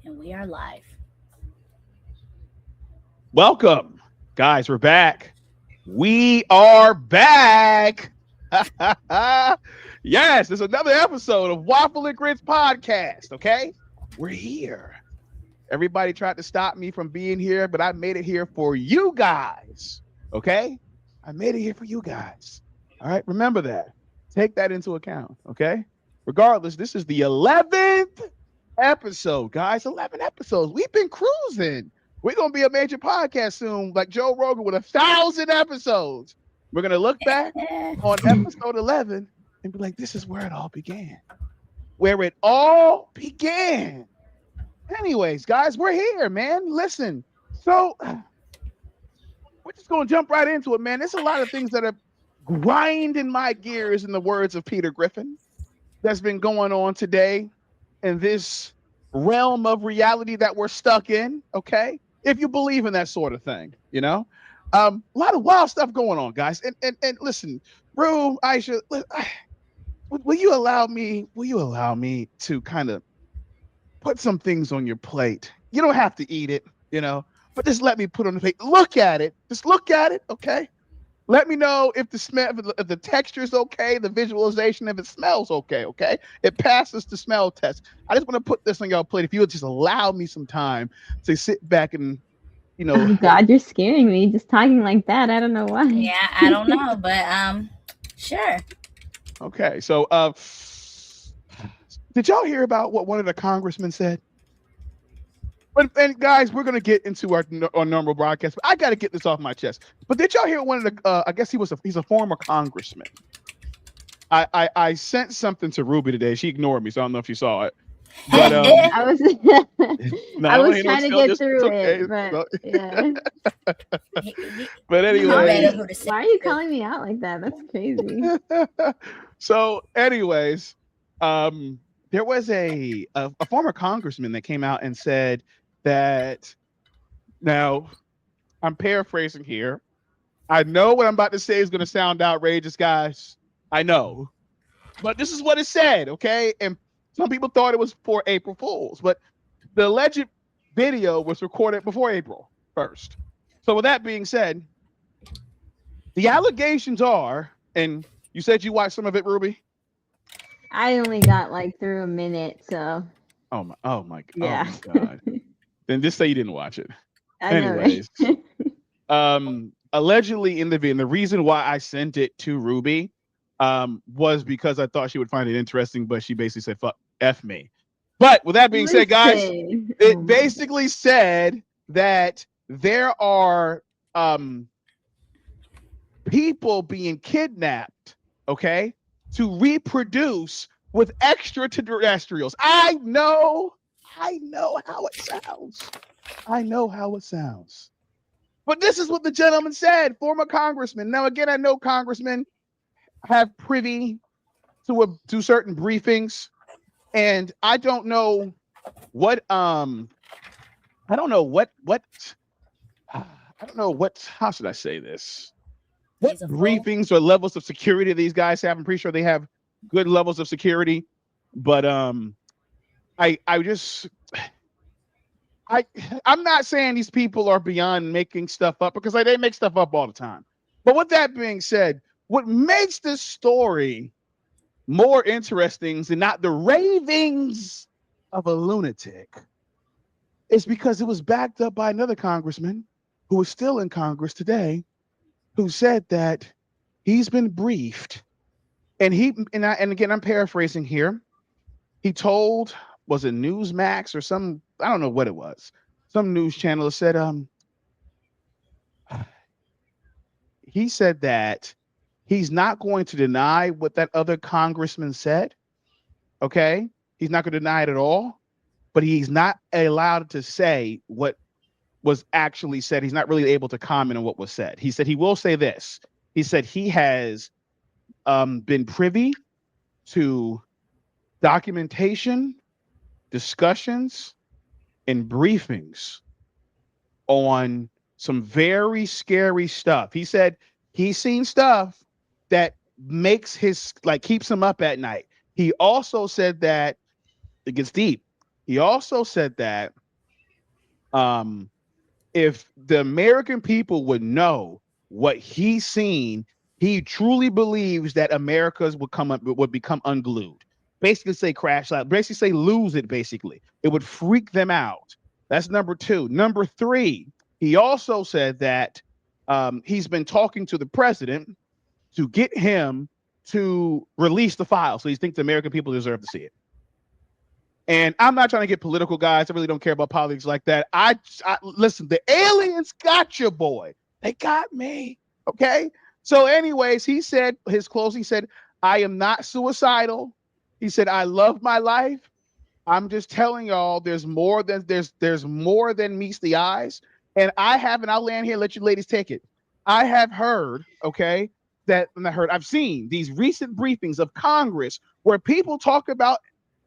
And we are live. Welcome, guys. We're back. We are back. Yes, there's another episode of Waffle and Grits podcast. Okay, we're here. Everybody tried to stop me from being here, but I made it here for you guys. Okay, I made it here for you guys. All right, remember that. Take that into account. Okay. Regardless, this is the 11th episode, guys. 11 episodes. We've been cruising. We're gonna be a major podcast soon, like Joe Rogan with 1,000 episodes. We're gonna look back on episode 11 and be like, "This is where it all began." Where it all began. Anyways, guys, we're here, man. Listen, so we're just gonna jump right into it, man. There's a lot of things that are grinding my gears, in the words of Peter Griffin, that's been going on today in this realm of reality that we're stuck in. Okay, if you believe in that sort of thing, a lot of wild stuff going on, guys. And listen, Rue, Aisha, will you allow me? Will you allow me to kind of put some things on your plate? You don't have to eat it, but just let me put on the plate. Look at it. Just look at it, okay? Let me know if the smell, if the texture is okay, the visualization, if it smells okay, okay? It passes the smell test. I just want to put this on your plate. If you would just allow me some time to sit back and, you know, Oh God, you're scaring me just talking like that. I don't know why. Yeah, I don't know, but sure. okay. So, did y'all hear about what one of the congressmen said? And guys, we're gonna get into our normal broadcast, but I got to get this off my chest. But did y'all hear one of the? I guess he's a former congressman. I sent something to Ruby today. She ignored me, so I don't know if you saw it. But I was no, I was ain't trying to still get through okay. it, but yeah. But anyway, Why are you calling me out like that? That's crazy. so anyways, there was a former congressman that came out and said that, now I'm paraphrasing here. I know what I'm about to say is going to sound outrageous, guys. I know. But this is what it said, okay? And some people thought it was for April Fools, but the alleged video was recorded before April 1st. So with that being said, the allegations are, and you said you watched some of it, Ruby? I only got like through a minute, so Oh my yeah. God. Then just say you didn't watch it. I know, Anyways, right? allegedly in the video, and the reason why I sent it to Ruby was because I thought she would find it interesting, but she basically said, "Fuck, F me." But with that being said, guys, Listen. it basically said that there are people being kidnapped, okay, to reproduce with extraterrestrials. I know how it sounds. I know how it sounds. But this is what the gentleman said, former congressman. Now, again, I know congressmen have privy to certain briefings, and I don't know what how should I say this? What briefings or levels of security these guys have? I'm pretty sure they have good levels of security, but I'm not saying these people are beyond making stuff up, because they make stuff up all the time. But with that being said, what makes this story more interesting than not the ravings of a lunatic is because it was backed up by another congressman who is still in Congress today, who said that he's been briefed, and again, I'm paraphrasing here. He told, was it Newsmax or some, I don't know what it was, some news channel said, he said that he's not going to deny what that other congressman said. Okay, he's not going to deny it at all, but he's not allowed to say what was actually said. He's not really able to comment on what was said. He said he will say this. He said he has been privy to documentation, discussions, and briefings on some very scary stuff. He said he's seen stuff that keeps him up at night. He also said that it gets deep. He also said that if the American people would know what he's seen, he truly believes that America's would become unglued. Basically, say crash out. Basically, say lose it. Basically, it would freak them out. That's number two. Number three, he also said that he's been talking to the president to get him to release the file. So he thinks the American people deserve to see it. And I'm not trying to get political, guys. I really don't care about politics like that. I listen, the aliens got you, boy. They got me. Okay. So, anyways, he said his close, he said, I am not suicidal. He said, I love my life. I'm just telling y'all there's more than meets the eyes. And I'll land here, let you ladies take it. I have heard, okay, I've seen these recent briefings of Congress where people talk about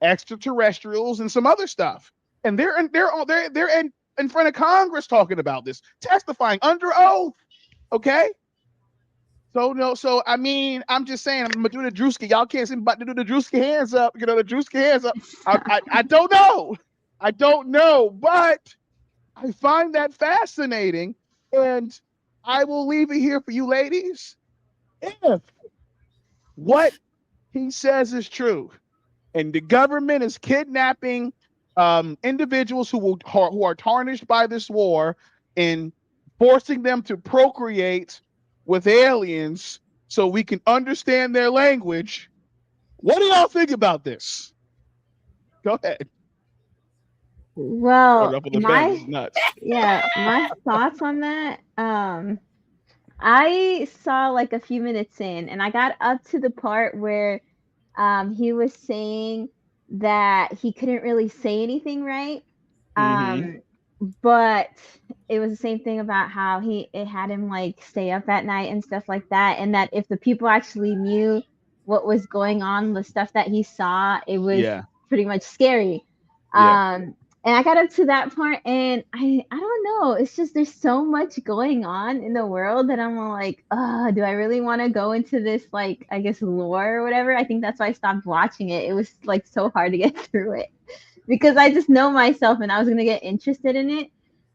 extraterrestrials and some other stuff, and they're in front of Congress talking about this, testifying under oath. Okay, so I mean, I'm just saying, I'm gonna do the Drewski. Y'all can't see me, but to do the Drewski hands up. You know, the Drewski hands up. I don't know, but I find that fascinating, and I will leave it here for you ladies. If what he says is true, and the government is kidnapping individuals who are tarnished by this war and forcing them to procreate with aliens so we can understand their language. What do y'all think about this? Go ahead. Well, my thoughts on that. I saw like a few minutes in, and I got up to the part where he was saying that he couldn't really say anything right. But it was the same thing about how it had him like stay up at night and stuff like that. And that if the people actually knew what was going on, the stuff that he saw, it was pretty much scary. And I got up to that part, and I don't know. It's just there's so much going on in the world that I'm like, do I really want to go into this, like, I guess, lore or whatever? I think that's why I stopped watching it. It was like so hard to get through it because I just know myself, and I was gonna get interested in it.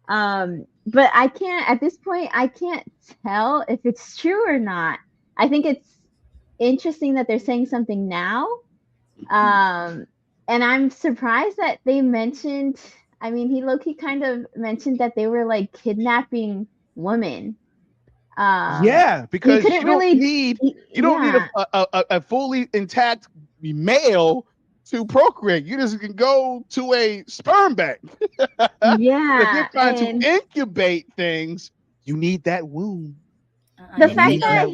But I can't at this point. I can't tell if it's true or not. I think it's interesting that they're saying something now. And I'm surprised that they mentioned, I mean, he low-key kind of mentioned that they were like kidnapping women. Because you don't need a fully intact male to procreate. You just can go to a sperm bank. If you're trying to incubate things, you need that womb. The fact that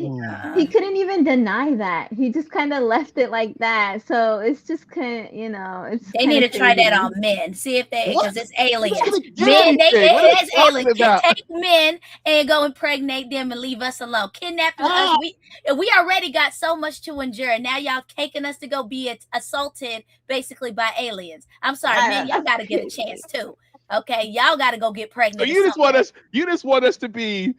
he couldn't even deny that. He just kind of left it like that. So it's just kind of, it's they need to try that on men. See if because it's aliens. Men, it's aliens. Take men and go impregnate them and leave us alone. Kidnapping us. We already got so much to endure. Now y'all taking us to go be assaulted basically by aliens. I'm sorry, men, y'all got to get a chance too. Okay, y'all got to go get pregnant. So you just want us to be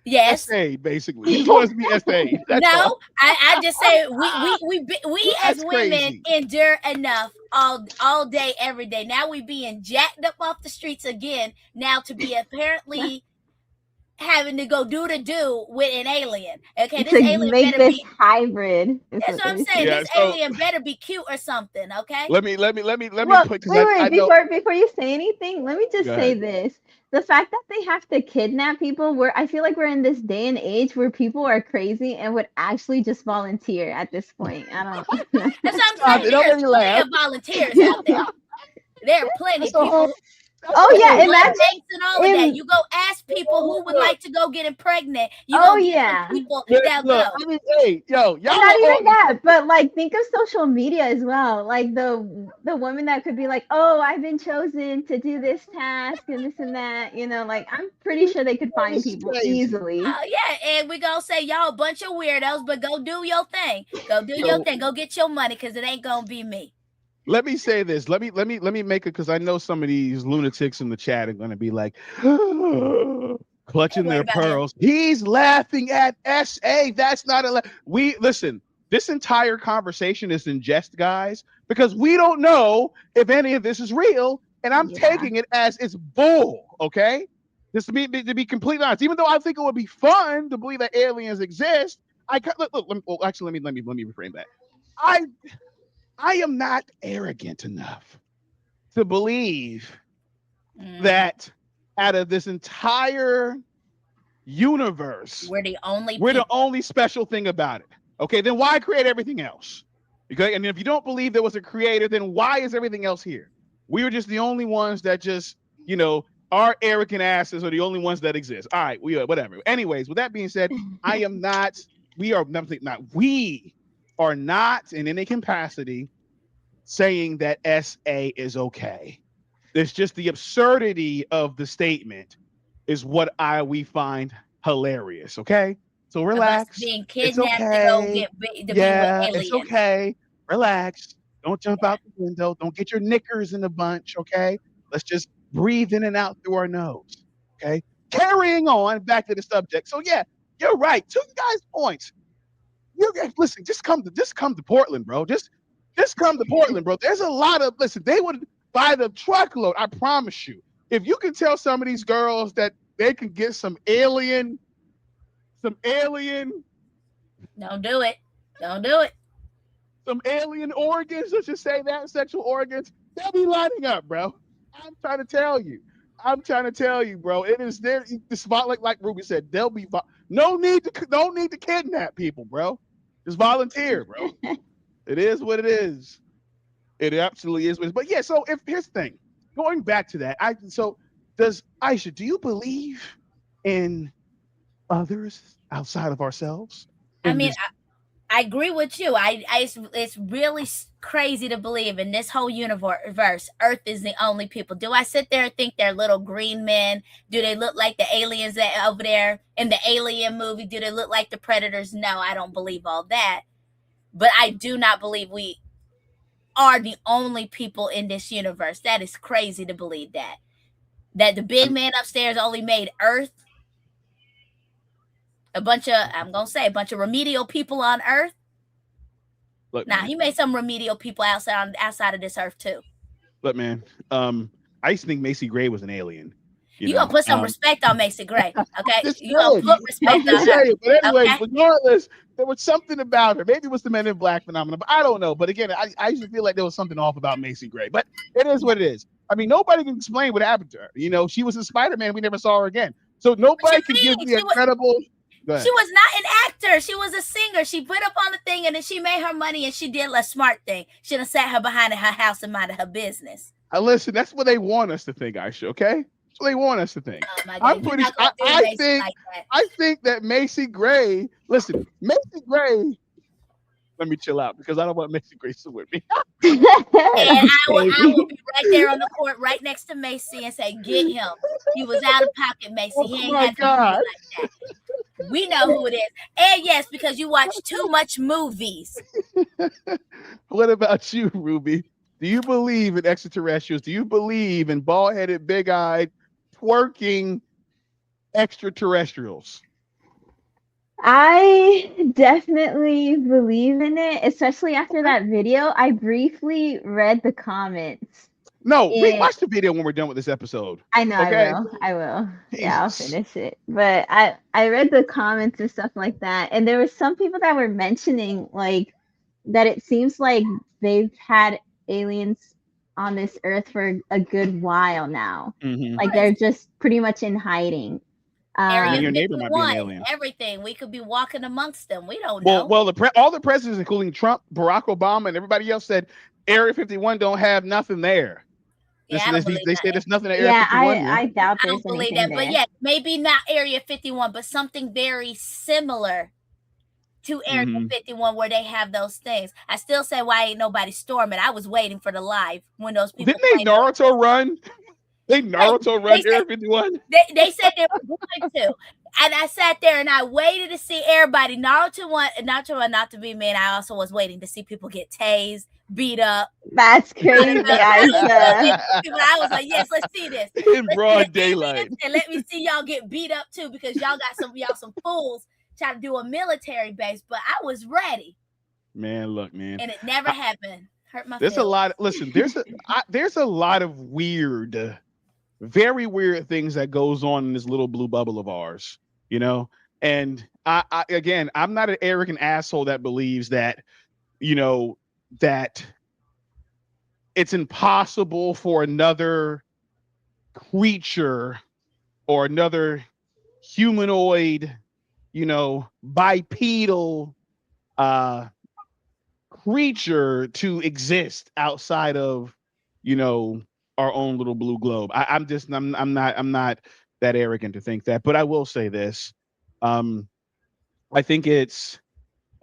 yes, SA, basically. You just want us to be SA. No, I just say we as women crazy. Endure enough all day, every day. Now we being jacked up off the streets again. Now to be apparently having to go do with an alien. Okay, this alien better be hybrid. That's what I'm saying. This alien better be cute or something. Okay. Let me put. Before you say anything, let me just say this. The fact that they have to kidnap people, I feel like we're in this day and age where people are crazy and would actually just volunteer at this point. I don't. That's what I'm saying. There's plenty of volunteers out there. There are plenty of people. Imagine and all of that. You go ask people who would like to go get pregnant. You get people that go. I mean, hey, y'all not even that, but like think of social media as well. Like the woman that could be like, oh, I've been chosen to do this task and this and that. Like I'm pretty sure they could find people easily. And we gonna say y'all a bunch of weirdos, but go do your thing. Go do your thing. Go get your money, because it ain't gonna be me. Let me say this. Let me make it, because I know some of these lunatics in the chat are going to be like clutching their pearls. He's laughing at SA. That's not listen. This entire conversation is in jest, guys. because we don't know if any of this is real, and I'm taking it as it's bull. Okay, just to be completely honest, even though I think it would be fun to believe that aliens exist, actually, let me reframe that. I am not arrogant enough to believe that out of this entire universe, we're the only special thing about it. Okay, then why create everything else? Okay, and if you don't believe there was a creator, then why is everything else here? We were just the only ones that just, our arrogant asses are the only ones that exist. All right, whatever. Anyways, with that being said, we are not in any capacity saying that SA is okay. It's just the absurdity of the statement is what we find hilarious. Okay, so relax. Being kidnapped to go be with aliens. It's okay. Relax. Don't jump out the window. Don't get your knickers in a bunch. Okay, let's just breathe in and out through our nose. Okay, carrying on back to the subject. So yeah, you're right. To you guys' points. Listen. Just come to Portland, bro. Just come to Portland, bro. There's a lot of they would buy the truckload. I promise you. If you can tell some of these girls that they can get some alien. Don't do it. Some alien organs, let's just say that, sexual organs, they'll be lining up, bro. I'm trying to tell you, bro. It is there. The spot, like Ruby said, they'll be no need to kidnap people, bro. Just volunteer, bro. It is what it is. It absolutely is. But yeah, so here's the thing, going back to that, does Aisha, do you believe in others outside of ourselves? I agree with you. It's really crazy to believe in this whole universe. Earth is the only people. Do I sit there and think they're little green men? Do they look like the aliens that over there in the Alien movie? Do they look like the Predators? No, I don't believe all that. But I do not believe we are the only people in this universe. That is crazy to believe that. That the big man upstairs only made Earth. A bunch of remedial people on Earth. Look, he made some remedial people outside of this Earth too. Look, man, I used to think Macy Gray was an alien. You gonna put some respect on Macy Gray, okay? You gonna put respect on her. But anyway, regardless, there was something about her. Maybe it was the Men in Black phenomenon, but I don't know. But again, I used to feel like there was something off about Macy Gray. But it is what it is. I mean, nobody can explain what happened to her. She was in Spider-Man. We never saw her again. So nobody can give me incredible. She was not an actor. She was a singer. She put up on the thing and then she made her money and she did a smart thing. Should have sat her behind her house and minded her business. Listen, that's what they want us to think, Aisha, okay? That's what they want us to think. Oh my God. I think that Macy Gray, let me chill out because I don't want Macy Gray to with me. And I will be right there on the court right next to Macy and say, get him. He was out of pocket, Macy. He ain't had to do like that. We know who it is. And yes, because you watch too much movies. What about you, Ruby? Do you believe in extraterrestrials? Do you believe in bald-headed, big-eyed, twerking extraterrestrials? I definitely believe in it, especially after that video. I briefly read the comments. No, we watch the video when we're done with this episode. I know, okay? I will. Jesus. Yeah, I'll finish it. But I read the comments and stuff like that, and there were some people that were mentioning like that it seems like they've had aliens on this earth for a good while now. Mm-hmm. Like they're just pretty much in hiding. Your neighbor might be an alien. Everything. We could be walking amongst them. We don't know. Well, all the presidents, including Trump, Barack Obama, and everybody else, said Area 51 don't have nothing there. Yeah, they say there's nothing at Area 51. I doubt there's I don't believe that. There. But yeah, maybe not Area 51, but something very similar to Area 51 where they have those things. I still say, why ain't nobody storming? I was waiting for the live when those people. Didn't they Naruto run? They Naruto run Area 51. They said they were going to. And I sat there and I waited to see everybody. Naruto not to be me. And I also was waiting to see people get tased, beat up. That's crazy, Aisha. I was like, yes, let's see this. In broad daylight. And let me see y'all get beat up too, because y'all got some fools trying to do a military base. But I was ready. Man, look, man. And it never happened. Hurt my There's a feelings. lot. Listen, there's a lot of weird, very weird things that goes on in this little blue bubble of ours, you know. And again, I'm not an arrogant asshole that believes that, you know, that it's impossible for another creature or another humanoid, you know, bipedal creature to exist outside of, you know, our own little blue globe. I'm not that arrogant to think that, but I will say this. I think it's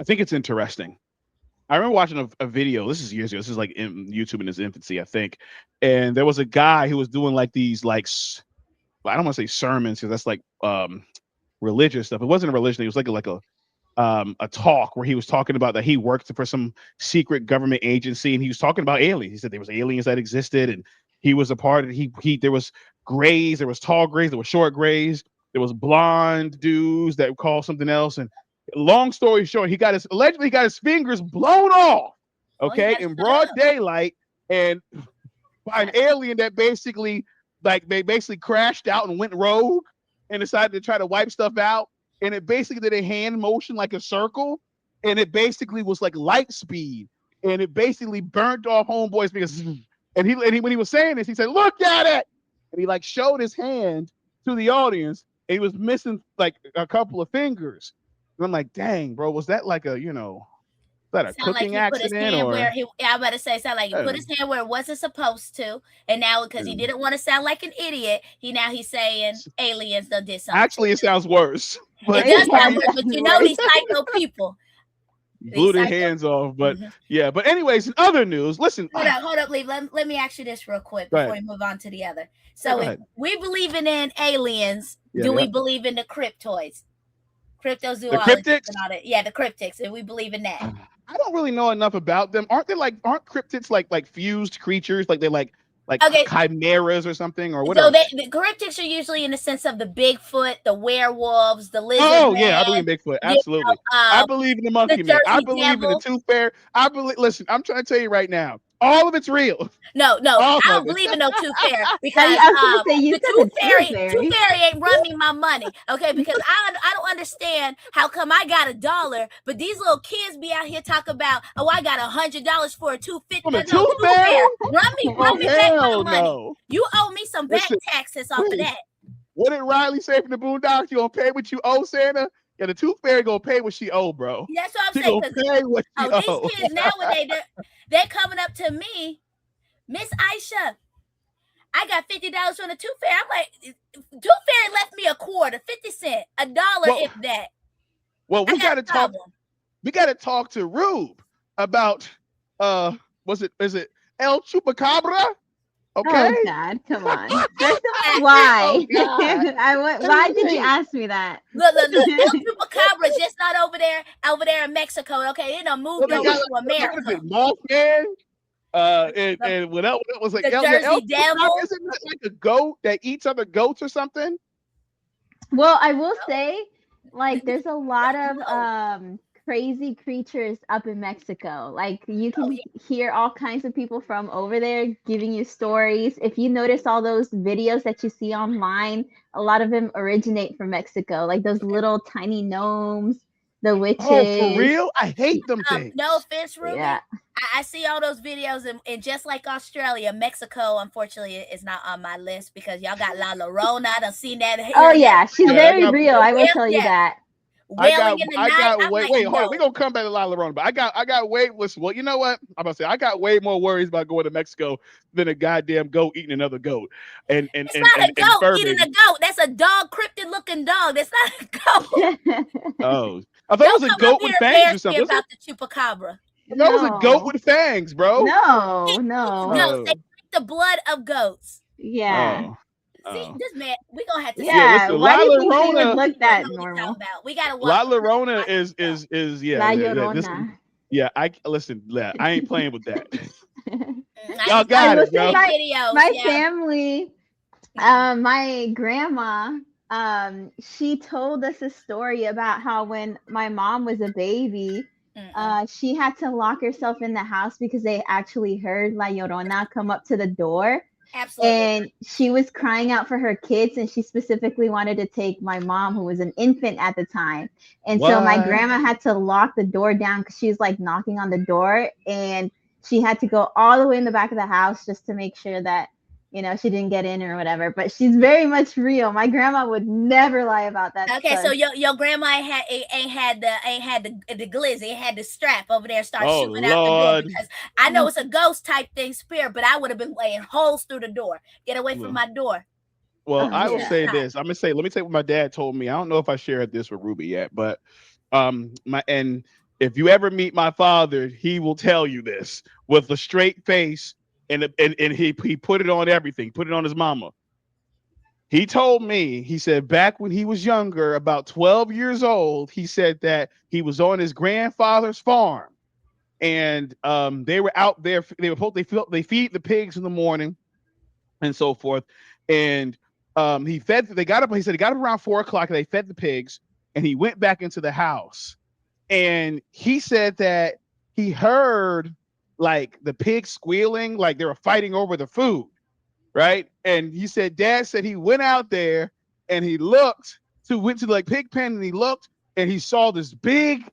interesting. I remember watching a video. This is years ago. This is like in YouTube in its infancy, I think. And there was a guy who was doing like these I don't want to say sermons because that's like religious stuff. It wasn't a religion. It was like a talk where he was talking about that he worked for some secret government agency, and he was talking about aliens. He said there was aliens that existed, and he was a part of it. He there was grays, there was tall grays, there was short grays, there was blonde dudes that called something else. And long story short, he allegedly got his fingers blown off, okay, in broad daylight, and by an alien that basically crashed out and went rogue and decided to try to wipe stuff out. And it basically did a hand motion like a circle, and it basically was like light speed, and it basically burnt off homeboys because. And he when he was saying this, he said, "Look at it," and he like showed his hand to the audience, and he was missing like a couple of fingers. And I'm like, "Dang, bro, was that like a that a cooking accident or?" I better say, sound like he put his hand where it wasn't supposed to, and now because he didn't want to sound like an idiot, he's saying aliens done did something. Actually, it sounds worse. But it does sound worse, but you know these psycho people. Blew their hands off, but yeah. But anyways, in other news, listen. Hold up, Lee. Let me ask you this real quick before we move on to the other. So if we believe in aliens, do we believe in the cryptoids? Cryptozoologists and all that. Yeah, the cryptids, and we believe in that. I don't really know enough about them. Aren't cryptids like fused creatures? Like they're like chimeras or something, or whatever. So the cryptids are usually in the sense of the Bigfoot, the werewolves, the lizard. Oh yeah, I believe in Bigfoot. Absolutely. I believe in the monkey man. I believe in the tooth fairy. Listen, I'm trying to tell you right now, all of it's real. No, I don't believe in no tooth fairy because the tooth fairy ain't run me my money. Okay, because I don't understand how come I got $1, but these little kids be out here talking about, oh, I got $100 for a tooth fairy. Run me back my money. No. You owe me some back taxes off of that. What did Riley say from the Boondocks? You gonna pay what you owe, Santa? Yeah, the tooth fairy gonna pay what she owe, bro. That's what I'm saying. These kids nowadays, they're coming up to me, Miss Aisha, I got $50 from the tooth fairy. I'm like, tooth fairy left me a quarter, 50 cents, $1, if that. Well, we gotta talk. We gotta talk to Rube about is it El Chupacabra? Okay. Oh God, come on. Why? Why did you ask me that? Look, Chupacabra is just not over there in Mexico. Okay, it done moved over to America. Mothman. And what else? It was like the Jersey Devil. Isn't that like a goat that eats other goats or something? Well, I will say, like, there's a lot of crazy creatures up in Mexico. Like, you can hear all kinds of people from over there giving you stories. If you notice all those videos that you see online, a lot of them originate from Mexico. Like those little tiny gnomes, the witches. Oh, for real? I hate them things. No offense, Ruby. Yeah. I see all those videos, and just like Australia, Mexico, unfortunately, is not on my list because y'all got La Llorona. I've seen that. Oh yeah, she's very real. I will tell you that. Wait, hold on. We're gonna come back to La Llorona, but I got way. Listen, well, you know what? I'm gonna say I got way more worries about going to Mexico than a goddamn goat eating another goat. It's not a goat eating a goat. That's a dog, cryptid looking dog. That's not a goat. Oh, I thought it was a goat with fangs or something. About the chupacabra. That was a goat with fangs, bro. No. They drink the blood of goats. Yeah. See, this man, we gonna have to. Yeah, listen, why do you think they would look that normal? We gotta. La Llorona is La Llorona. I ain't playing with that. Y'all got it, bro. My family, my grandma, she told us a story about how when my mom was a baby, She had to lock herself in the house because they actually heard La Llorona come up to the door. Absolutely. And she was crying out for her kids, and she specifically wanted to take my mom, who was an infant at the time. And so my grandma had to lock the door down because she was like knocking on the door, and she had to go all the way in the back of the house just to make sure that, you know, she didn't get in or whatever. But she's very much real. My grandma would never lie about that. Okay, so your grandma ain't had the glizzy, it had the strap over there, start shooting out the door, because I know it's a ghost type thing, spirit, but I would have been laying holes through the door. Get away from my door. Well, I will say this. Let me say what my dad told me. I don't know if I shared this with Ruby yet, but if you ever meet my father, he will tell you this with a straight face, and he put it on everything, put it on his mama. He told me, he said back when he was younger, about 12 years old, he said that he was on his grandfather's farm, and they were out there. They feed the pigs in the morning and so forth. And he said he got up around 4:00 and they fed the pigs, and he went back into the house. And he said that he heard like the pigs squealing, like they were fighting over the food. Right. And he said, Dad said he went out there and he went to like pig pen, and he looked and he saw this big,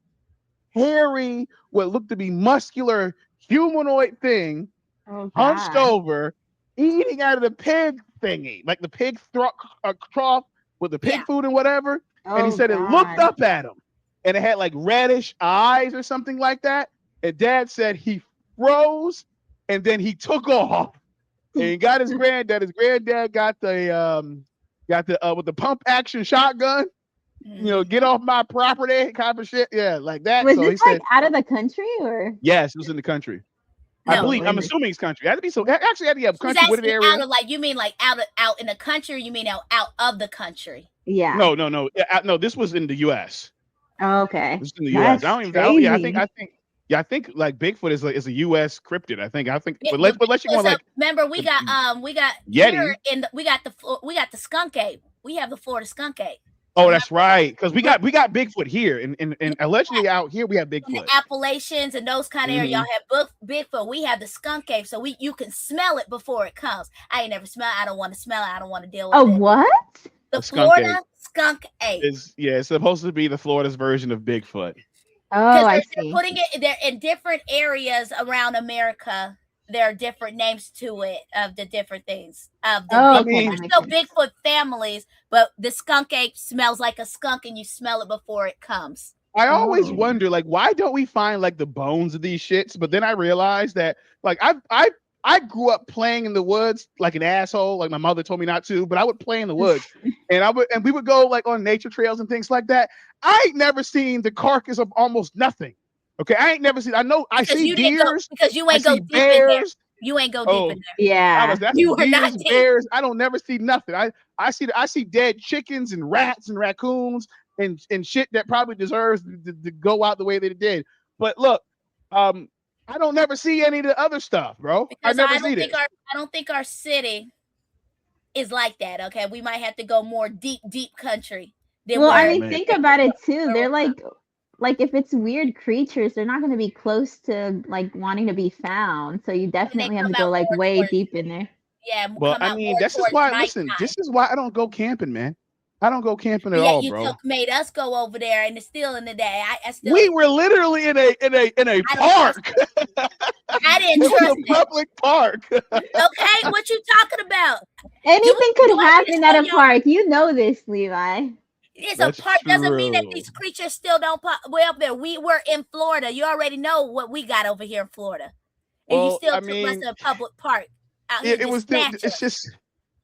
hairy, what looked to be muscular humanoid thing hunched over, eating out of the pig thingy, like the pig trough with the pig food and whatever. And he said it looked up at him, and it had like reddish eyes or something like that. And Dad said he froze, and then he took off. And he got his granddad. His granddad got the with the pump action shotgun. You know, get off my property kind of shit. Yeah, like that. Was this like out of the country or? Yes, it was in the country. No, I'm assuming it's country. It had to be actually had to be a country with an area. Out of, like, you mean like out in the country, or you mean out of the country? Yeah. No. No, this was in the U.S. Oh, okay. This is in the U.S. I think like Bigfoot is a U.S. cryptid. I think. Unless you want like. Remember, we got Yeti. We got the skunk ape. We have the Florida skunk ape. Oh, that's right. Because we got Bigfoot here, and allegedly out here we have Bigfoot. In the Appalachians and those kind of areas, y'all have Bigfoot. We have the skunk ape, so you can smell it before it comes. I ain't never smell it. I don't want to smell it. I don't want to deal with it. Oh, what? The Florida skunk ape. It's supposed to be the Florida's version of Bigfoot. Oh, I see. They're putting it there in different areas around America. There are different names to it of the different things. There's no Bigfoot families, but the skunk ape smells like a skunk, and you smell it before it comes. I always wonder, like, why don't we find like the bones of these shits? But then I realized that, like, I grew up playing in the woods like an asshole. Like my mother told me not to, but I would play in the woods, and we would go like on nature trails and things like that. I ain't never seen the carcass of almost nothing. Okay, I ain't never seen. I see deers because you ain't go deep in there. You ain't go deep in there. Yeah, you were not deep. Bears. I don't never see nothing. I see dead chickens and rats and raccoons and shit that probably deserves to go out the way that it did. But look, I don't never see any of the other stuff, bro. Because I don't think our city is like that. Okay, we might have to go more deep country. Well, I mean, think about it too. They're like if it's weird creatures, they're not going to be close to like wanting to be found. So you definitely have to go like way deep in there. Yeah. Well, I mean, this is why. Listen, this is why I don't go camping, man. I don't go camping at all, bro. You made us go over there, and it's still in the day. We were literally in a park. I didn't trust it. Public park. Okay, what you talking about? Anything could happen at a park. You know this, Levi. It's a park doesn't mean that these creatures still don't pop way up there. We were in Florida. You already know what we got over here in Florida, and you still took us to a public park. It's just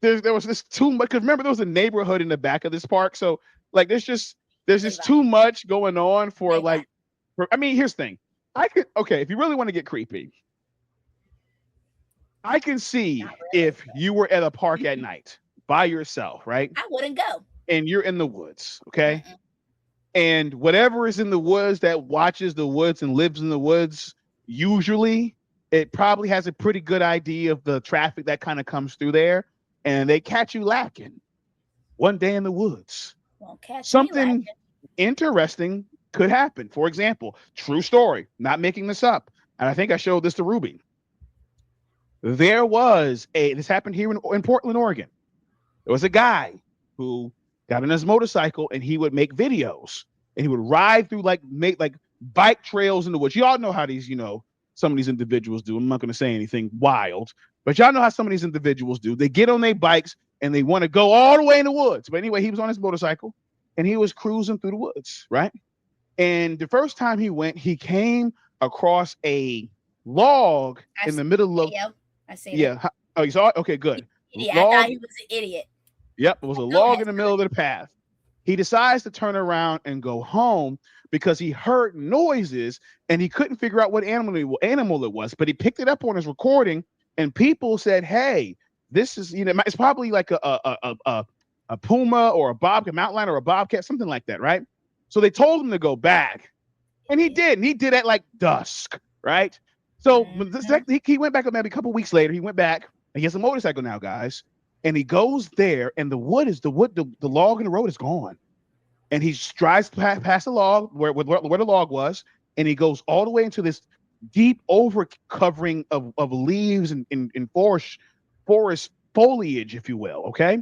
there was this too much. Because remember, there was a neighborhood in the back of this park, so like there's just too much going on for like. I mean, here's the thing. If you really want to get creepy, I can see if you were at a park at night by yourself, right? I wouldn't go. And you're in the woods, okay? And whatever is in the woods that watches the woods and lives in the woods, usually it probably has a pretty good idea of the traffic that kind of comes through there, and they catch you lacking one day in the woods. Won't catch something interesting could happen. For example, true story, not making this up. And I think I showed this to Ruby. This happened here in Portland, Oregon. There was a guy who got on his motorcycle and he would make videos and he would ride through make bike trails in the woods. Y'all know how these, some of these individuals do. I'm not going to say anything wild, but y'all know how some of these individuals do. They get on their bikes and they want to go all the way in the woods. But anyway, he was on his motorcycle and he was cruising through the woods, right? And the first time he went, he came across a log in the middle of. I see. Yeah. Oh, you saw it? Okay, good. Yeah, I thought he was an idiot. Yep, it was a log in the middle of the path. He decides to turn around and go home because he heard noises and he couldn't figure out what animal it was. But he picked it up on his recording, and people said, "Hey, this is it's probably like a puma or a bobcat, mountain lion or a bobcat, something like that, right?" So they told him to go back, and he did. And he did at like dusk, right? So he went back maybe a couple weeks later. He went back. And he has a motorcycle now, guys. And he goes there, and the log in the road is gone. And he drives past the log where the log was, and he goes all the way into this deep over covering of leaves and forest foliage, if you will. Okay.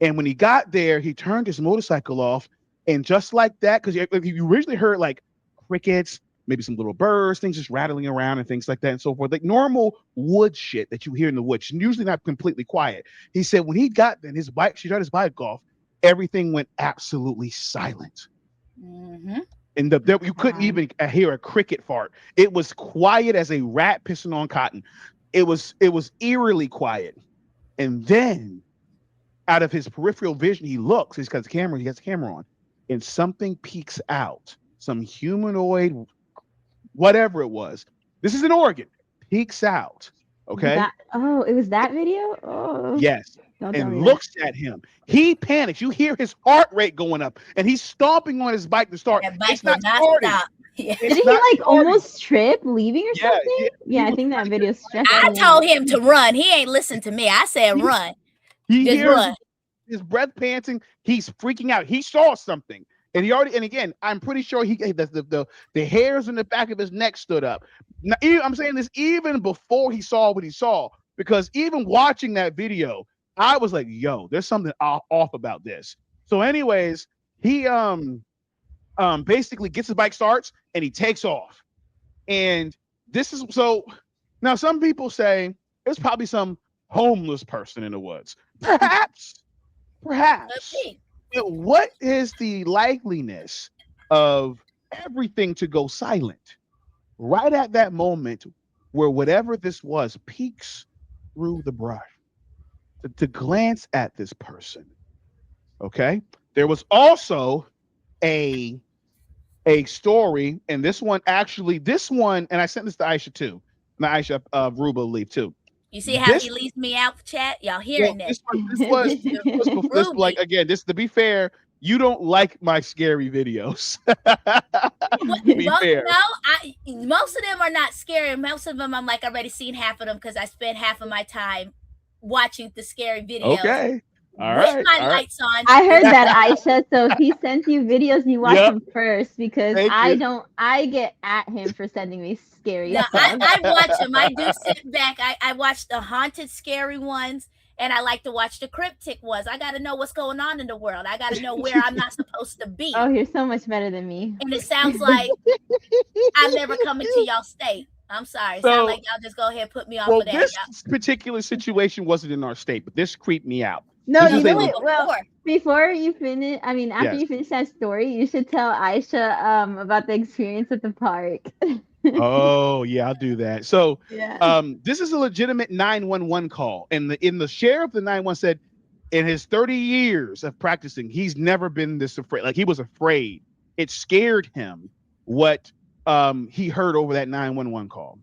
And when he got there, he turned his motorcycle off, and just like that, because you originally heard like crickets, maybe some little birds, things just rattling around and things like that and so forth, like normal wood shit that you hear in the woods, usually not completely quiet. He said when he got then she shut his bike off, everything went absolutely silent. Mm-hmm. And you couldn't even hear a cricket fart. It was quiet as a rat pissing on cotton. It was eerily quiet. And then out of his peripheral vision, he looks, he has a camera on, and something peeks out, some humanoid, whatever it was. This is in Oregon. Peeks out. Okay. It was that video? Oh. Yes. And looks at him. He panics. You hear his heart rate going up, and he's stomping on his bike to start. That bike will not stop. Yeah. Did he almost trip leaving or something? Yeah, I think that video stressed I told him to run. He ain't listened to me. I said run. Just run. His breath panting. He's freaking out. He saw something. And again, I'm pretty sure the hairs in the back of his neck stood up. Now, I'm saying this even before he saw what he saw, because even watching that video, I was like, yo, there's something off about this. So anyways, he basically gets his bike, starts, and he takes off. And this is so now some people say there's probably some homeless person in the woods. Perhaps. But what is the likeliness of everything to go silent right at that moment where whatever this was peeks through the brush to glance at this person? Okay. There was also a story, and this one, and I sent this to Aisha too. Not Aisha, Ruba leave too. You see how he leaves me out, chat? Y'all hearing this? This was like, again, to be fair, you don't like my scary videos. Fair. No, most of them are not scary. Most of them, I'm like, I've already seen half of them because I spend half of my time watching the scary videos. Okay. All right. With my lights on. I heard that, Aisha. So if he sends you videos, you watch them first, because I get at him for sending me scary stuff. I watch them. I do sit back. I watch the haunted, scary ones, and I like to watch the cryptic ones. I got to know what's going on in the world. I got to know where I'm not supposed to be. Oh, you're so much better than me. And it sounds like I'm never coming to y'all state. I'm sorry. Sound like y'all just go ahead and put me off of that. This particular situation wasn't in our state, but this creeped me out. No, you know what? Well, before you finish, after you finish that story, you should tell Aisha about the experience at the park. Oh yeah, I'll do that. So, this is a legitimate 911 call, and the sheriff of the 911 said, in his 30 years of practicing, he's never been this afraid. Like, he was afraid. It scared him what he heard over that 911 call,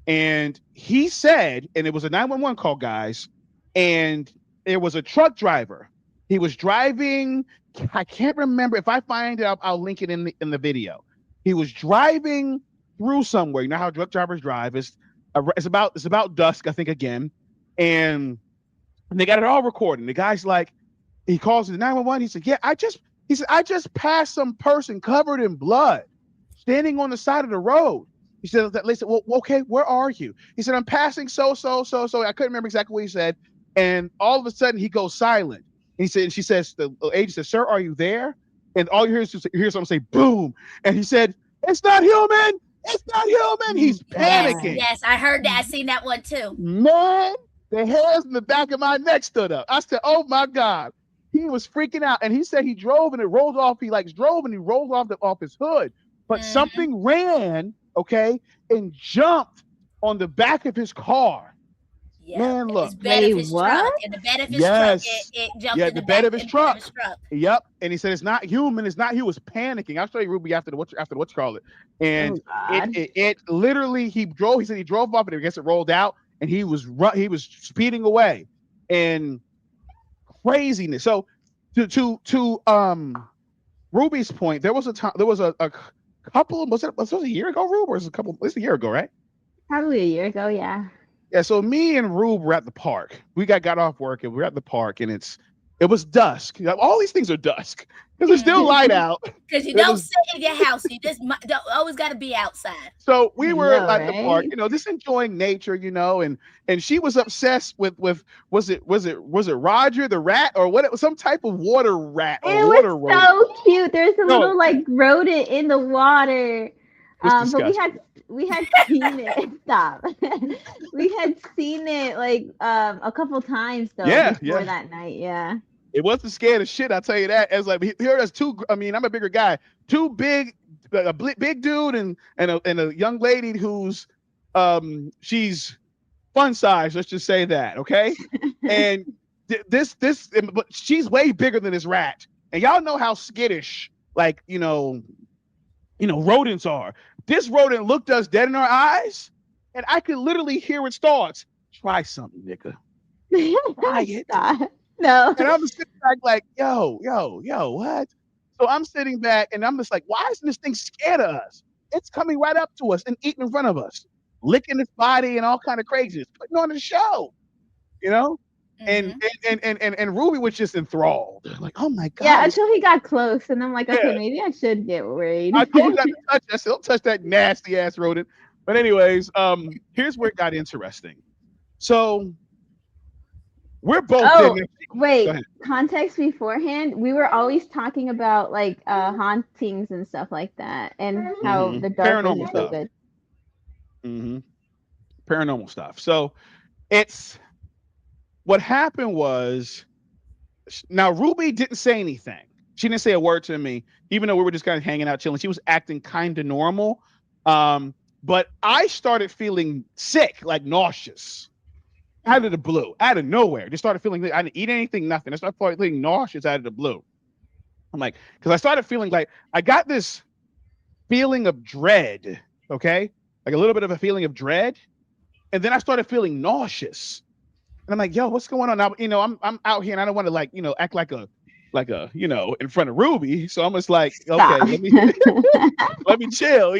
and he said, and it was a 911 call, guys, and there was a truck driver. He was driving. I can't remember. If I find it, I'll link it in the video. He was driving through somewhere. You know how truck drivers drive. It's about dusk, I think, again, and they got it all recorded. The guy's like, he calls the 911. He said, I just passed some person covered in blood. standing on the side of the road. He said, they said, well, okay, where are you? He said, I'm passing so. I couldn't remember exactly what he said. And all of a sudden he goes silent. And he said, and she says, the agent says, sir, are you there? And all you hear is hear someone say, boom. And he said, it's not human. It's not human. He's panicking. Yes, I heard that. I seen that one too. Man, the hairs in the back of my neck stood up. I said, oh my God. He was freaking out. And he said he drove and it rolled off. He drove and he rolled off his hood. But something ran, okay, and jumped on the back of his car. Yeah. Man, look. Wait, what? In the bed of his truck, it jumped in the bed of his truck. Of his truck. Yep. And he said it's not human. It's not. He was panicking. I'll show you Ruby after what you call it. And it literally he drove. He said he drove off and I guess it rolled out and he was speeding away and craziness. So to Ruby's point, there was a time. There was a couple. Was it a year ago, Rube? Or was it a couple? It's a year ago, right? Probably a year ago, yeah. Yeah, so me and Rube were at the park. We got off work and we're at the park and it was dusk. All these things are dusk because it's still light out. Because you don't sit in your house. You just don't always got to be outside. So we were at the park, just enjoying nature, and she was obsessed with was it Roger the rat or what? It was some type of water rat or it water was so cute. There's a little rodent in the water. But we had seen it. Stop. We had seen it a couple times though. Before that night. Yeah. It wasn't scared of shit. I'll tell you that. As here, there's two. I mean, I'm a bigger guy. Two big, a big dude and a young lady who's she's fun size. Let's just say that, okay? And but she's way bigger than this rat. And y'all know how skittish, rodents are. This rodent looked us dead in our eyes, and I could literally hear its thoughts. Try something, nigga. Try it. No. And I'm sitting back yo, what? So I'm sitting back, and I'm just like, why isn't this thing scared of us? It's coming right up to us and eating in front of us, licking its body and all kind of craziness, putting on a show, And Ruby was just enthralled. Like, oh my God. Yeah, until he got close. And I'm like, okay, maybe I should get worried. I told you not to touch that. Don't touch that nasty ass rodent. But anyways, here's where it got interesting. So we're both wait, context beforehand. We were always talking about hauntings and stuff like that and how the dark paranormal is stuff. So good. Paranormal stuff. So what happened was, now Ruby didn't say anything. She didn't say a word to me, even though we were just kind of hanging out, chilling. She was acting kind of normal. But I started feeling sick, like nauseous, out of the blue, out of nowhere. Just started feeling I didn't eat anything, nothing. I started feeling nauseous out of the blue. I'm like, because I started feeling like I got this feeling of dread, okay? Like a little bit of a feeling of dread. And then I started feeling nauseous. And I'm like, yo, what's going on now? I'm out here and I don't want to act like a in front of Ruby. So I'm just like, okay, let me chill,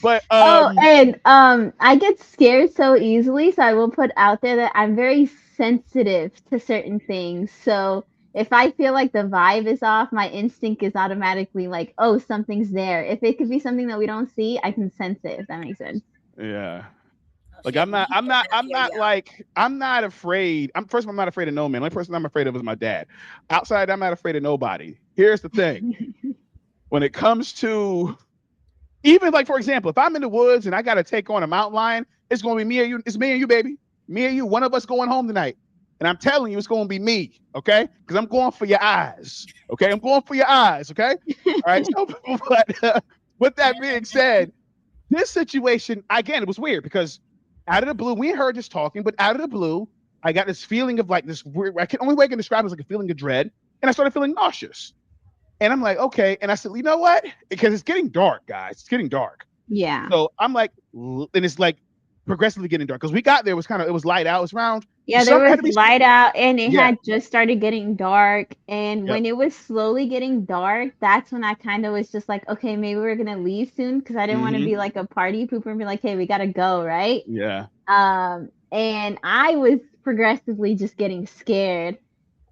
But I get scared so easily, so I will put out there that I'm very sensitive to certain things. So if I feel like the vibe is off, my instinct is automatically like, oh, something's there. If it could be something that we don't see, I can sense it, if that makes sense. Yeah. Like I'm not afraid. First of all, I'm not afraid of no man. The only person I'm afraid of is my dad. Outside, I'm not afraid of nobody. Here's the thing. When it comes to even for example, if I'm in the woods and I gotta take on a mountain lion, it's gonna be me or you. It's me and you, baby. Me and you, one of us going home tonight. And I'm telling you, it's gonna be me, okay? Because I'm going for your eyes. Okay, I'm going for your eyes, okay? All right. So, but with that being said, this situation, again, it was weird because out of the blue, we heard just talking, but out of the blue, I got this feeling of this weird, only way I can describe it is like a feeling of dread. And I started feeling nauseous. And I'm like, okay. And I said, you know what? Because it's getting dark, guys. It's getting dark. Yeah. So I'm like, and it's progressively getting dark. Because we got there, it was light out. It was around. Yeah, there was light out and it had just started getting dark. And when it was slowly getting dark, that's when I kind of was just like, okay, maybe we're going to leave soon. Because I didn't want to be like a party pooper and be like, hey, we got to go, right? Yeah. And I was progressively just getting scared.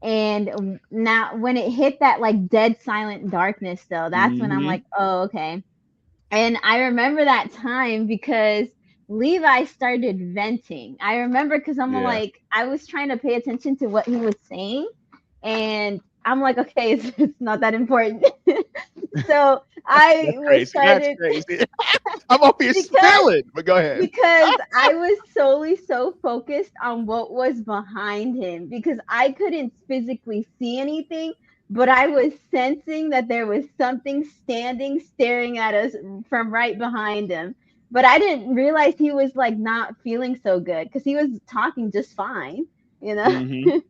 And now when it hit that dead silent darkness though, that's when I'm like, oh, okay. And I remember that time because Levi started venting. I remember because I'm Yeah. like, I was trying to pay attention to what he was saying. And I'm like, okay, it's not that important. So I That's was crazy. That's started crazy. I'm over here because spilling, but go ahead. I was solely so focused on what was behind him because I couldn't physically see anything, but I was sensing that there was something standing staring at us from right behind him. But I didn't realize he was like not feeling so good because he was talking just fine, you know. Mm-hmm. Yep.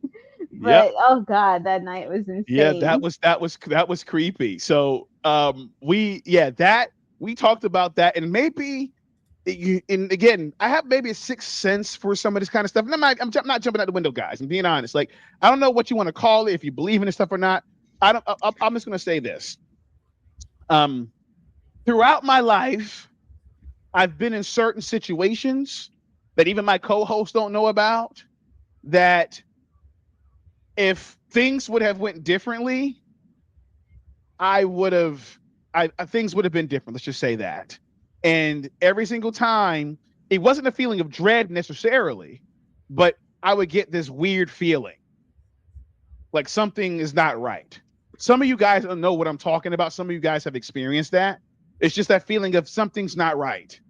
But oh god, that night was Yeah, insane. that was creepy. So we talked about that, and maybe and again, I have maybe a sixth sense for some of this kind of stuff. And I'm not jumping out the window, guys. I'm being honest. Like, I don't know what you want to call it, if you believe in this stuff or not. I don't. I'm just gonna say this. Um, Throughout my life, I've been in certain situations that even my co-hosts don't know about. That if things would have went differently, I would have, things would have been different. Let's just say that. And every single time, it wasn't a feeling of dread necessarily, but I would get this weird feeling like something is not right. Some of you guys don't know what I'm talking about. Some of you guys have experienced that. It's just that feeling of something's not right.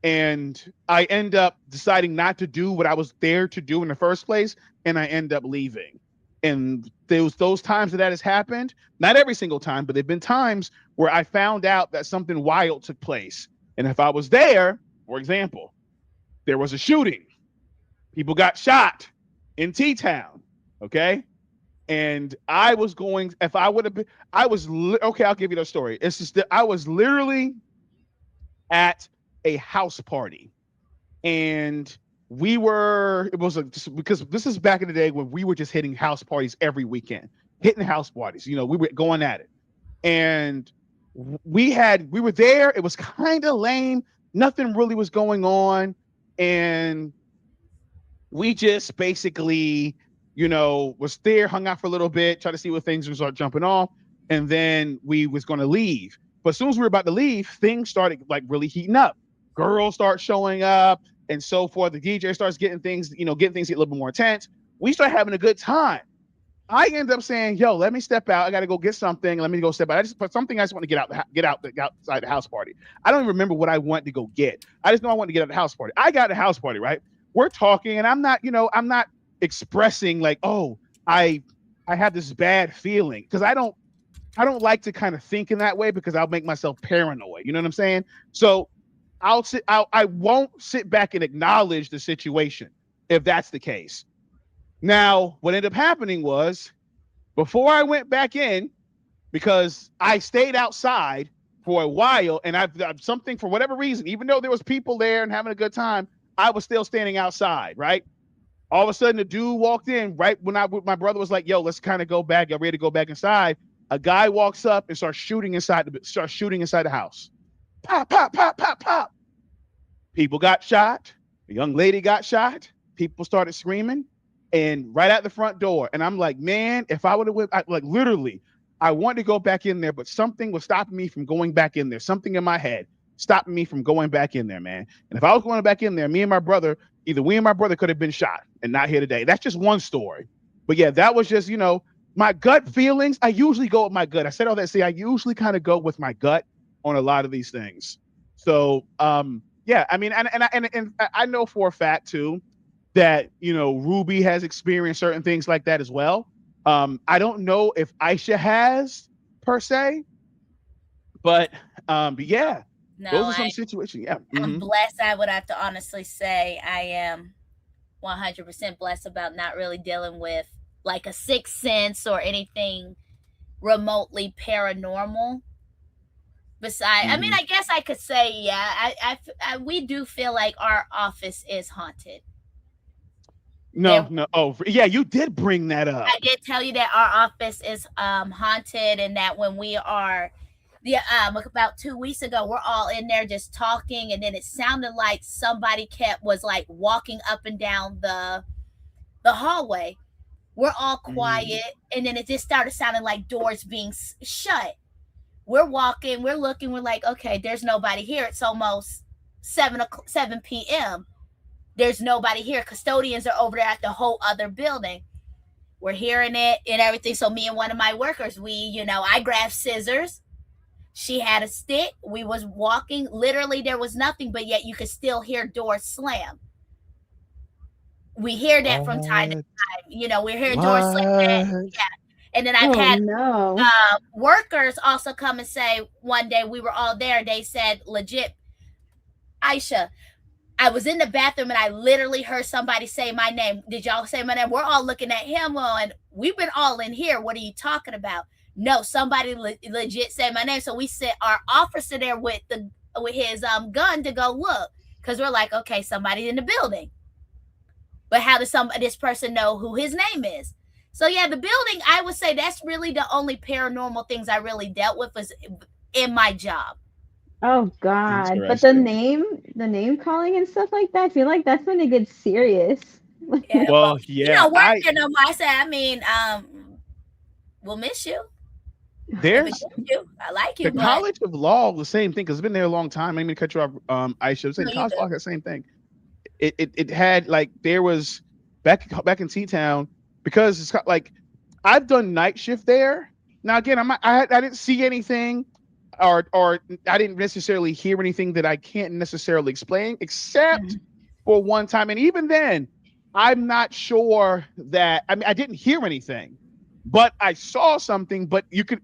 And I end up deciding not to do what I was there to do in the first place, and I end up leaving. And those times that has happened, not every single time, but there've been times where I found out that something wild took place. And if I was there, for example, there was a shooting, people got shot in T-Town, okay? And I was going, if I would have been, okay, I'll give you the story. It's just that I was literally at a house party, and because this is back in the day when we were just hitting house parties every weekend, hitting house parties, we were going at it. And we were there. It was kind of lame. Nothing really was going on. And we just basically, was there, hung out for a little bit, try to see what things would start jumping off. And then we was going to leave. But as soon as we were about to leave, things started like really heating up. Girls start showing up and so forth. The DJ starts getting things, getting things get a little bit more intense. We start having a good time. I end up saying, "Yo, let me step out. I got to go get something. Let me go step out. I just want to get outside the house party. I don't even remember what I wanted to go get. I just know I wanted to get out the house party. I got the house party, right? We're talking, and I'm not expressing like, oh, I have this bad feeling, because I don't like to kind of think in that way, because I'll make myself paranoid. You know what I'm saying? So I won't sit back and acknowledge the situation if that's the case. Now, what ended up happening was, before I went back in, because I stayed outside for a while, and I've something, for whatever reason, even though there was people there and having a good time, I was still standing outside, right? All of a sudden, the dude walked in right when my brother was like, "Yo, let's kind of go back. Get ready to go back inside." A guy walks up and starts shooting inside the house. Pop, pop, pop, pop, pop. People got shot. A young lady got shot. People started screaming, and right at the front door. And I'm like, man, if I would have like literally, I wanted to go back in there, but something was stopping me from going back in there. Something in my head stopping me from going back in there, man. And if I was going back in there, either we and my brother could have been shot and not here today. That's just one story. But yeah, that was just, my gut feelings. I usually go with my gut. I said all that to say I usually kind of go with my gut on a lot of these things. So yeah, I mean, and I know for a fact too that Ruby has experienced certain things like that as well. I don't know if Aisha has per se, but yeah, No, those are some situations. Yeah, I'm blessed. I would have to honestly say I am 100% blessed about not really dealing with like a sixth sense or anything remotely paranormal. Besides, I mean, I guess I could say, yeah, we do feel like our office is haunted. No. Oh, yeah, you did bring that up. I did tell you that our office is haunted, and that when we are about 2 weeks ago, we're all in there just talking, and then it sounded like somebody was like walking up and down the hallway. We're all quiet, and then it just started sounding like doors being shut. we're walking, we're looking, we're like, okay, there's nobody here. It's almost 7 p.m. There's nobody here. Custodians are over there at the whole other building. We're hearing it and everything. So me and one of my workers, I grabbed scissors. She had a stick. We was walking. Literally, there was nothing, but yet you could still hear doors slam. We hear that from time to time. We're hearing doors slam. Yeah. And then I've had workers also come and say one day we were all there. They said, legit, Aisha, I was in the bathroom and I literally heard somebody say my name. Did y'all say my name? We're all looking at him and we've been all in here. What are you talking about? No, somebody legit said my name. So we sent our officer there with his gun to go look, because we're like, okay, somebody's in the building. But how does this person know who his name is? So yeah, the building, I would say that's really the only paranormal things I really dealt with was in my job. Oh God! But the name calling and stuff like that, I feel like that's when it gets serious. Yeah, well, yeah. Working on my side, we'll miss you. I like you. The College of Law, the same thing, because it's been there a long time. I mean, cut you off. I should say College of Law, the same thing. It had there was back in T-Town, because it's like I've done night shift there. Now again, I didn't see anything. Or I didn't necessarily hear anything that I can't necessarily explain, except for one time. And even then, I'm not sure that, I didn't hear anything, but I saw something, but you can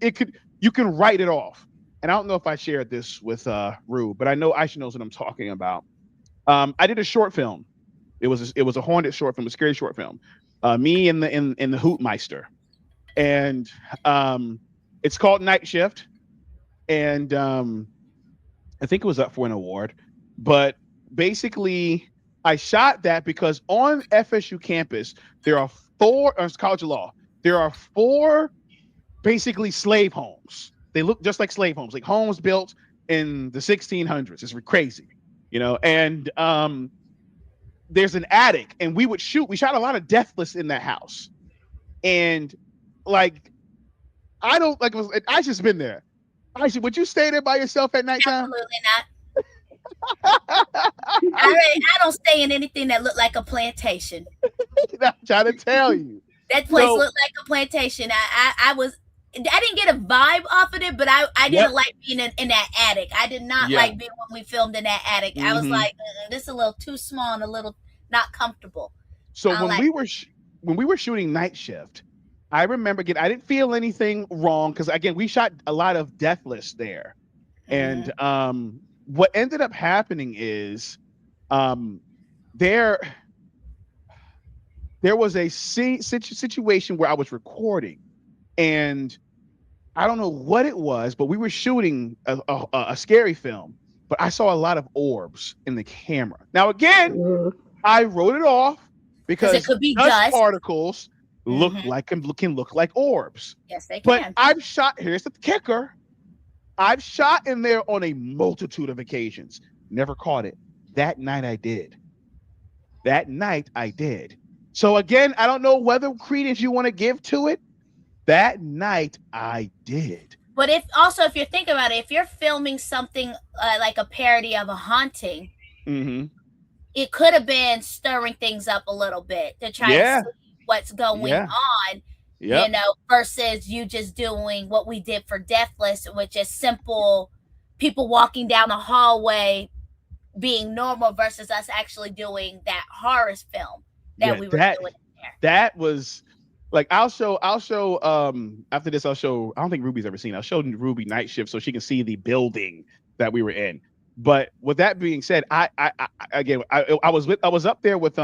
write it off. And I don't know if I shared this with Rue, but I know Aisha knows what I'm talking about. I did a short film. It was a haunted short film, a scary short film. Me and the Hootmeister. And it's called Night Shift. And I think it was up for an award, but basically I shot that because on FSU campus there are it's College of Law. There are 4 basically slave homes. They look just like slave homes, like homes built in the 1600s. It's crazy, And there's an attic, and we shot a lot of Deathless in that house, and I just been there. Aisha, would you stay there by yourself at nighttime? Absolutely not. I don't stay in anything that looked like a plantation. I'm trying to tell you. That place looked like a plantation. I didn't get a vibe off of it, but I didn't like being in that attic. I did not like being when we filmed in that attic. Mm-hmm. I was like, this is a little too small and a little not comfortable. So when we were shooting Night Shift, I remember I didn't feel anything wrong because again we shot a lot of Deathless there, and what ended up happening is there was a situation where I was recording, and I don't know what it was, but we were shooting a scary film, but I saw a lot of orbs in the camera. Now again, I wrote it off because it could be dust particles. Can look like orbs. Yes, they can. But I've shot. Here's the kicker: I've shot in there on a multitude of occasions. Never caught it. That night I did. So again, I don't know whether credence you want to give to it. That night I did. But if you're thinking about it, if you're filming something like a parody of a haunting, it could have been stirring things up a little bit to try to see what's going on, versus you just doing what we did for Deathless, which is simple people walking down a hallway being normal, versus us actually doing that horror film that we were doing there. That was like, I'll show after this, I don't think Ruby's ever seen it. I'll show Ruby Night Shift so she can see the building that we were in. But with that being said, I was up there with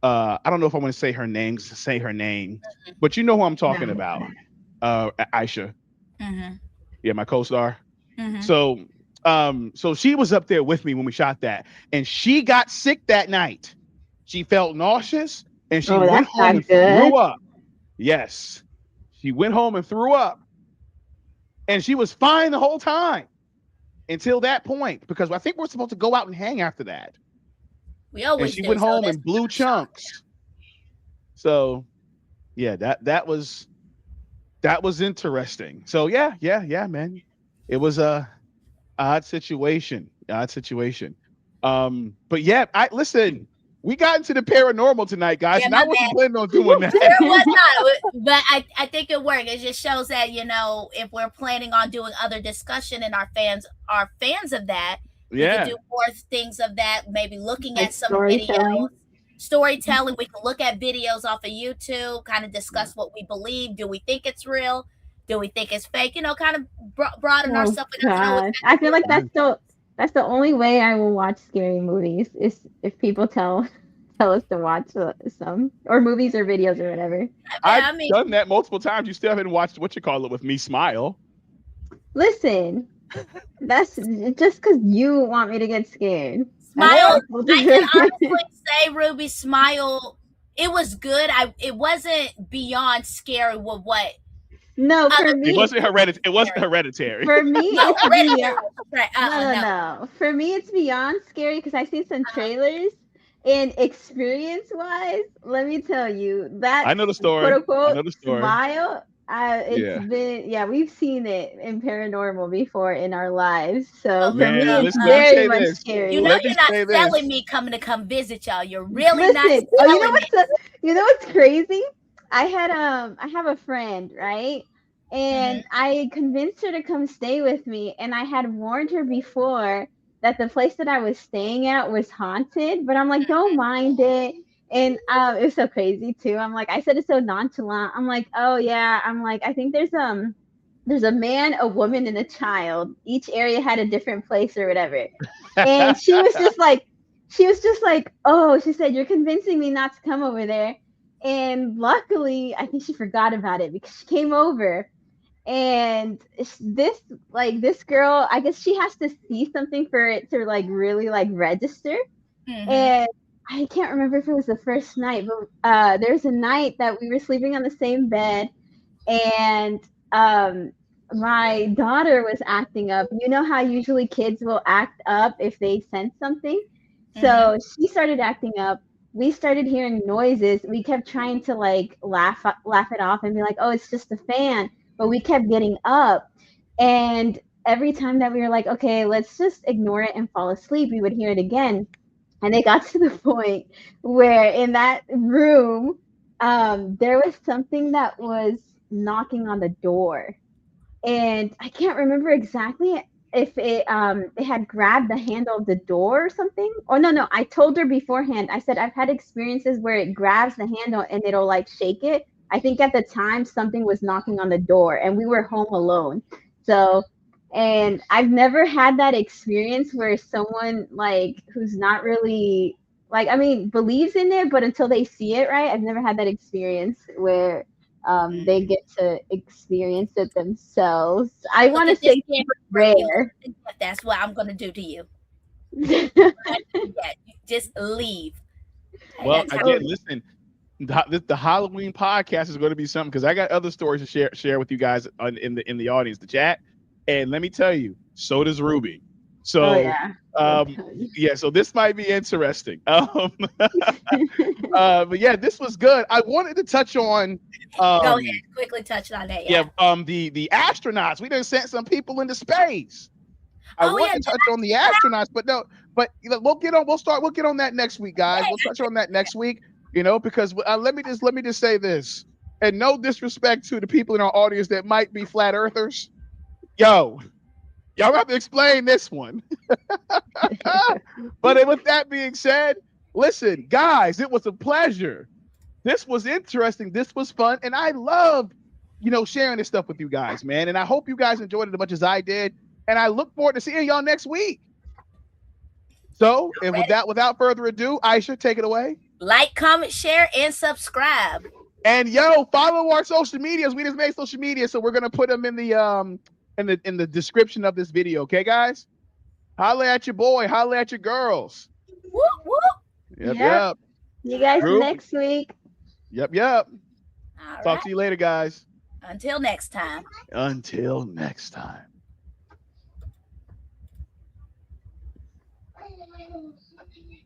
I don't know if I want to say her name, but you know who I'm talking about, Aisha. Yeah, my co-star. So she was up there with me when we shot that, and she got sick that night. She felt nauseous, and she went home and threw up. Yes, she went home and threw up, and she was fine the whole time until that point, because I think we're supposed to go out and hang after that. We always and she went home and blew chunks. So yeah, that was interesting. So yeah, man. it was a odd situation. But yeah, listen. We got into the paranormal tonight, guys, and I wasn't planning on doing that. There was not, but I think it worked. It just shows that, if we're planning on doing other discussion and our fans are fans of that, we can do more things of that. Maybe looking at some videos, storytelling. We can look at videos off of YouTube, kind of discuss what we believe. Do we think it's real? Do we think it's fake? Kind of broaden ourselves. I feel like that's the only way I will watch scary movies is if people tell us to watch some or movies or videos or whatever. I've done that multiple times. You still haven't watched with me smile. Listen, that's just because you want me to get scared. Smile. I can honestly say, Ruby, Smile. It was good. It wasn't beyond scary with what. No, for me, it wasn't hereditary. It wasn't hereditary. For me, no, no. For me, it's beyond scary because I see some trailers, and experience-wise, let me tell you that I know the story. Quote unquote Smile. We've seen it in paranormal before in our lives. So for me, it's very much scary. You're not telling me coming to come visit y'all. You're really not. You know what's crazy? I have a friend, right? And I convinced her to come stay with me. And I had warned her before that the place that I was staying at was haunted. But I'm like, don't mind it. And it was so crazy too. I'm like, I said it so nonchalant. I'm like, oh yeah. I'm like, I think there's a man, a woman, and a child. Each area had a different place or whatever. And she was just like, oh, she said, you're convincing me not to come over there. And luckily, I think she forgot about it because she came over. And this girl, I guess she has to see something for it to really register. And I can't remember if it was the first night, but there's a night that we were sleeping on the same bed, and my daughter was acting up. You know how usually kids will act up if they sense something? So she started acting up. We started hearing noises. We kept trying to laugh it off and be like, oh, it's just a fan. But we kept getting up. And every time that we were like, okay, let's just ignore it and fall asleep, we would hear it again. And it got to the point where in that room, there was something that was knocking on the door. And I can't remember exactly if it had grabbed the handle of the door or something. Oh, no, I told her beforehand. I said, I've had experiences where it grabs the handle and it'll shake it. I think at the time something was knocking on the door and we were home alone. So, and I've never had that experience where someone who's not really believes in it, but until they see it, right? I've never had that experience where they get to experience it themselves. I want to say rare. That's what I'm going to do to you. Just leave. Well, again, listen. The Halloween podcast is going to be something because I got other stories to share with you guys in the audience, the chat, and let me tell you, so does Ruby. So, so this might be interesting. But yeah, this was good. I wanted to touch on. Go ahead, quickly touch on that. Yeah. The astronauts. We done sent some people into space. I want to touch on the astronauts, but no. But we'll get on that next week, guys. We'll touch on that next week. Because let me just say this, and no disrespect to the people in our audience that might be flat earthers. Y'all have to explain this one. But with that being said, listen, guys, it was a pleasure. This was interesting. This was fun. And I loved, sharing this stuff with you guys, man. And I hope you guys enjoyed it as much as I did. And I look forward to seeing y'all next week. So, and without further ado, Aisha, take it away. Like, comment, share, and subscribe. And follow our social medias. We just made social media, so we're gonna put them in the description of this video. Okay, guys? Holla at your boy, holla at your girls. Whoop whoop. Yep. You guys next week. Yep. All Talk to you later, guys. Until next time.